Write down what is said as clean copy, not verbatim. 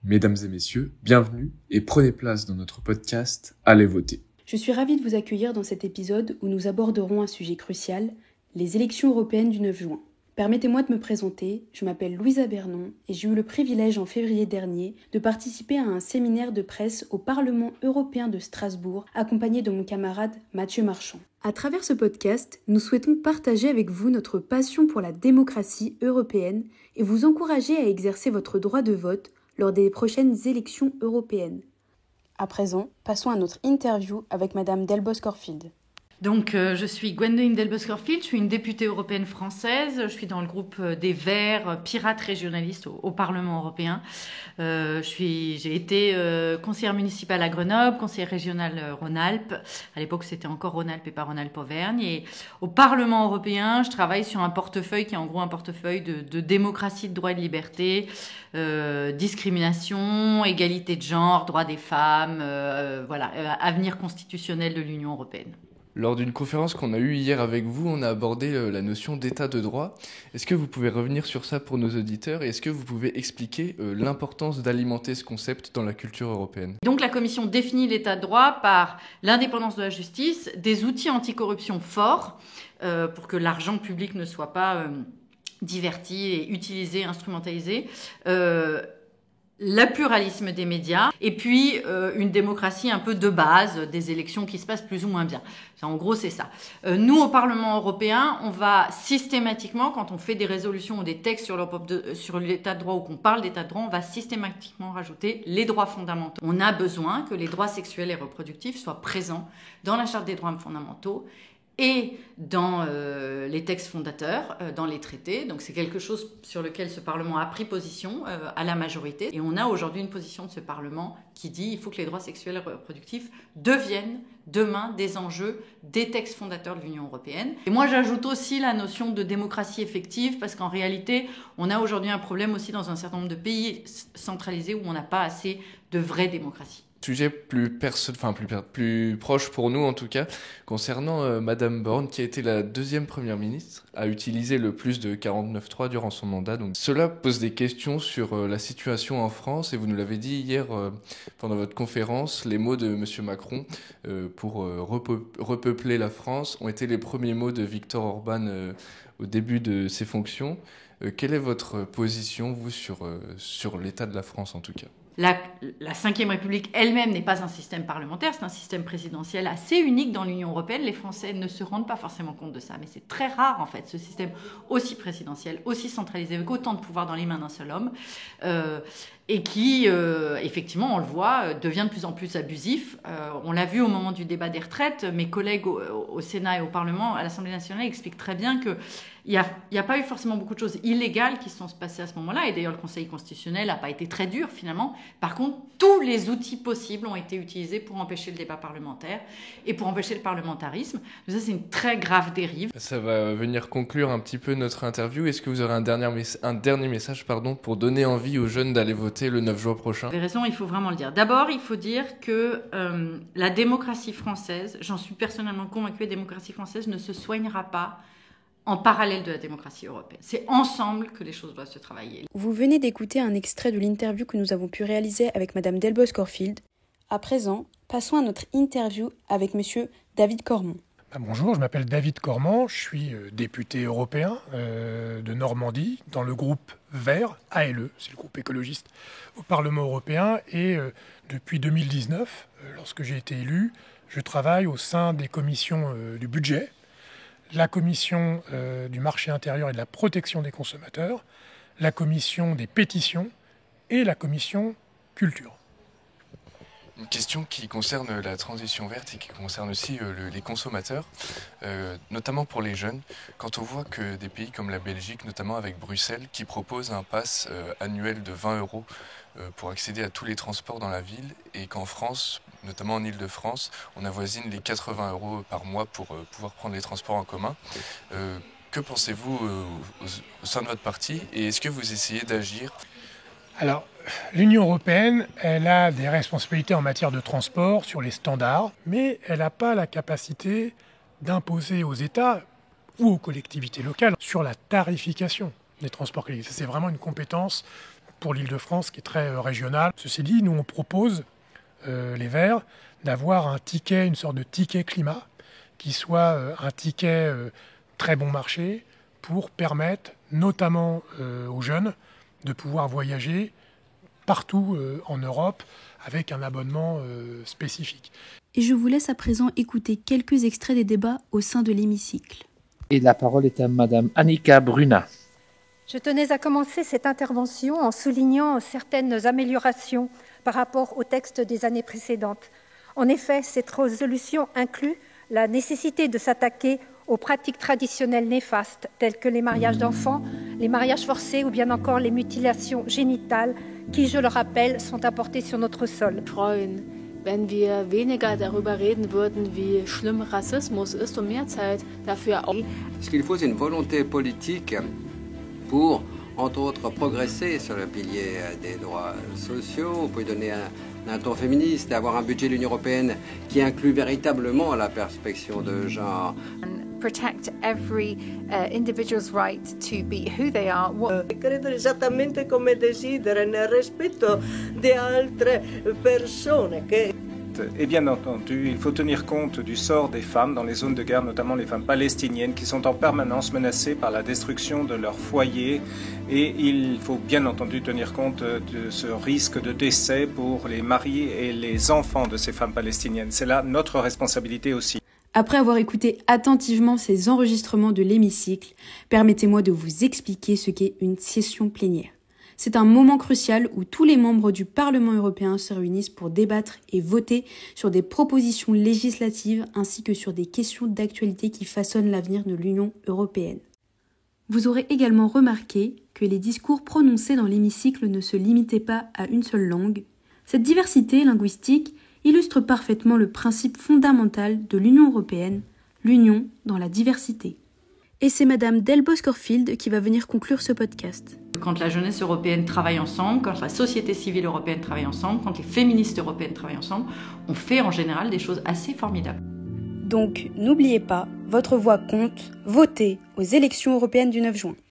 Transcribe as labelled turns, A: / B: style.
A: Mesdames et messieurs, bienvenue et prenez place dans notre podcast Allez voter.
B: Je suis ravie de vous accueillir dans cet épisode où nous aborderons un sujet crucial, les élections européennes du 9 juin. Permettez-moi de me présenter, je m'appelle Louisa Bernon et j'ai eu le privilège en février dernier de participer à un séminaire de presse au Parlement européen de Strasbourg, accompagné de mon camarade Mathieu Marchand. À travers ce podcast, nous souhaitons partager avec vous notre passion pour la démocratie européenne et vous encourager à exercer votre droit de vote lors des prochaines élections européennes. À présent, passons à notre interview avec Madame Delbos-Corfield.
C: Donc, je suis Gwendoline Delbos-Corfield, je suis une députée européenne française, je suis dans le groupe des Verts, pirates régionalistes au Parlement européen. J'ai été conseillère municipale à Grenoble, conseillère régionale Rhône-Alpes. À l'époque, c'était encore Rhône-Alpes et pas Rhône-Alpes-Auvergne. Et au Parlement européen, je travaille sur un portefeuille qui est en gros un portefeuille de démocratie, de droits et de liberté, discrimination, égalité de genre, droits des femmes, avenir constitutionnel de l'Union européenne.
A: Lors d'une conférence qu'on a eue hier avec vous, on a abordé la notion d'état de droit. Est-ce que vous pouvez revenir sur ça pour nos auditeurs et est-ce que vous pouvez expliquer l'importance d'alimenter ce concept dans la culture européenne ?
C: Donc la Commission définit l'état de droit par l'indépendance de la justice, des outils anticorruption forts pour que l'argent public ne soit pas diverti et utilisé, instrumentalisé. Le pluralisme des médias, et puis une démocratie un peu de base, des élections qui se passent plus ou moins bien. En gros, c'est ça. Nous, au Parlement européen, on va systématiquement, quand on fait des résolutions ou des textes sur l'état de droit ou qu'on parle d'état de droit, on va systématiquement rajouter les droits fondamentaux. On a besoin que les droits sexuels et reproductifs soient présents dans la Charte des droits fondamentaux et dans les textes fondateurs, dans les traités. Donc c'est quelque chose sur lequel ce Parlement a pris position à la majorité. Et on a aujourd'hui une position de ce Parlement qui dit qu'il faut que les droits sexuels et reproductifs deviennent demain des enjeux des textes fondateurs de l'Union européenne. Et moi j'ajoute aussi la notion de démocratie effective parce qu'en réalité, on a aujourd'hui un problème aussi dans un certain nombre de pays centralisés où on n'a pas assez de vraie démocratie.
A: Sujet plus proche pour nous en tout cas, concernant Madame Borne qui a été la deuxième première ministre à utiliser le plus de 49.3 durant son mandat. Donc cela pose des questions sur la situation en France et vous nous l'avez dit hier pendant votre conférence, les mots de Monsieur Macron pour repeupler la France ont été les premiers mots de Viktor Orban au début de ses fonctions. Quelle est votre position, vous, sur l'état de la France en tout cas ?
C: La Ve République elle-même n'est pas un système parlementaire, c'est un système présidentiel assez unique dans l'Union européenne. Les Français ne se rendent pas forcément compte de ça, mais c'est très rare en fait, ce système aussi présidentiel, aussi centralisé, avec autant de pouvoir dans les mains d'un seul homme, et qui, effectivement, on le voit, devient de plus en plus abusif. On l'a vu au moment du débat des retraites, mes collègues au Sénat et au Parlement, à l'Assemblée nationale, expliquent très bien que il n'y a pas eu forcément beaucoup de choses illégales qui se sont passées à ce moment-là. Et d'ailleurs, le Conseil constitutionnel n'a pas été très dur, finalement. Par contre, tous les outils possibles ont été utilisés pour empêcher le débat parlementaire et pour empêcher le parlementarisme. Ça, c'est une très grave dérive.
A: Ça va venir conclure un petit peu notre interview. Est-ce que vous aurez un dernier message pour donner envie aux jeunes d'aller voter le 9 juin prochain ?
C: Vous avez raison, il faut vraiment le dire. D'abord, il faut dire que la démocratie française, j'en suis personnellement convaincue, la démocratie française ne se soignera pas en parallèle de la démocratie européenne. C'est ensemble que les choses doivent se travailler.
B: Vous venez d'écouter un extrait de l'interview que nous avons pu réaliser avec Madame Delbos-Corfield. À présent, passons à notre interview avec Monsieur David Cormont.
D: Bonjour, je m'appelle David Cormont, je suis député européen de Normandie dans le groupe Verts, ALE, c'est le groupe écologiste au Parlement européen. Et depuis 2019, lorsque j'ai été élu, je travaille au sein des commissions du budget, la commission du marché intérieur et de la protection des consommateurs, la commission des pétitions et la commission culture.
A: Une question qui concerne la transition verte et qui concerne aussi les consommateurs, notamment pour les jeunes. Quand on voit que des pays comme la Belgique, notamment avec Bruxelles, qui proposent un pass annuel de 20 € pour accéder à tous les transports dans la ville, et qu'en France, notamment en Île-de-France, on avoisine les 80 € par mois pour pouvoir prendre les transports en commun. Que pensez-vous au sein de votre parti et est-ce que vous essayez d'agir ?
D: Alors, l'Union européenne, elle a des responsabilités en matière de transport sur les standards, mais elle n'a pas la capacité d'imposer aux États ou aux collectivités locales sur la tarification des transports collectifs. C'est vraiment une compétence pour l'Île-de-France, qui est très régional. Ceci dit, nous on propose, les Verts, d'avoir un ticket, une sorte de ticket climat, qui soit un ticket très bon marché pour permettre notamment aux jeunes de pouvoir voyager partout en Europe avec un abonnement spécifique.
B: Et je vous laisse à présent écouter quelques extraits des débats au sein de l'hémicycle.
E: Et la parole est à Madame Annika Bruna.
F: Je tenais à commencer cette intervention en soulignant certaines améliorations par rapport au texte des années précédentes. En effet, cette résolution inclut la nécessité de s'attaquer aux pratiques traditionnelles néfastes telles que les mariages d'enfants, les mariages forcés ou bien encore les mutilations génitales qui, je le rappelle, sont apportées sur notre sol.
G: Wenn wir weniger darüber reden würden, wie schlimm Rassismus ist und mehr Zeit dafür.
H: Ce qu'il faut, c'est une volonté politique pour, entre autres, progresser sur le pilier des droits sociaux. On peut donner un ton féministe et avoir un budget de l'Union européenne qui inclut véritablement la perspective de genre.
I: Protect every individual's right to be who they are.
J: Credere esattamente come desidera nel rispetto di altre persone che.
K: Et bien entendu, il faut tenir compte du sort des femmes dans les zones de guerre, notamment les femmes palestiniennes qui sont en permanence menacées par la destruction de leur foyer. Et il faut bien entendu tenir compte de ce risque de décès pour les maris et les enfants de ces femmes palestiniennes. C'est là notre responsabilité aussi.
B: Après avoir écouté attentivement ces enregistrements de l'hémicycle, permettez-moi de vous expliquer ce qu'est une session plénière. C'est un moment crucial où tous les membres du Parlement européen se réunissent pour débattre et voter sur des propositions législatives ainsi que sur des questions d'actualité qui façonnent l'avenir de l'Union européenne. Vous aurez également remarqué que les discours prononcés dans l'hémicycle ne se limitaient pas à une seule langue. Cette diversité linguistique illustre parfaitement le principe fondamental de l'Union européenne, l'union dans la diversité. Et c'est Madame Delbos-Corfield qui va venir conclure ce podcast.
C: Quand la jeunesse européenne travaille ensemble, quand la société civile européenne travaille ensemble, quand les féministes européennes travaillent ensemble, on fait en général des choses assez formidables.
B: Donc, n'oubliez pas, votre voix compte, votez aux élections européennes du 9 juin.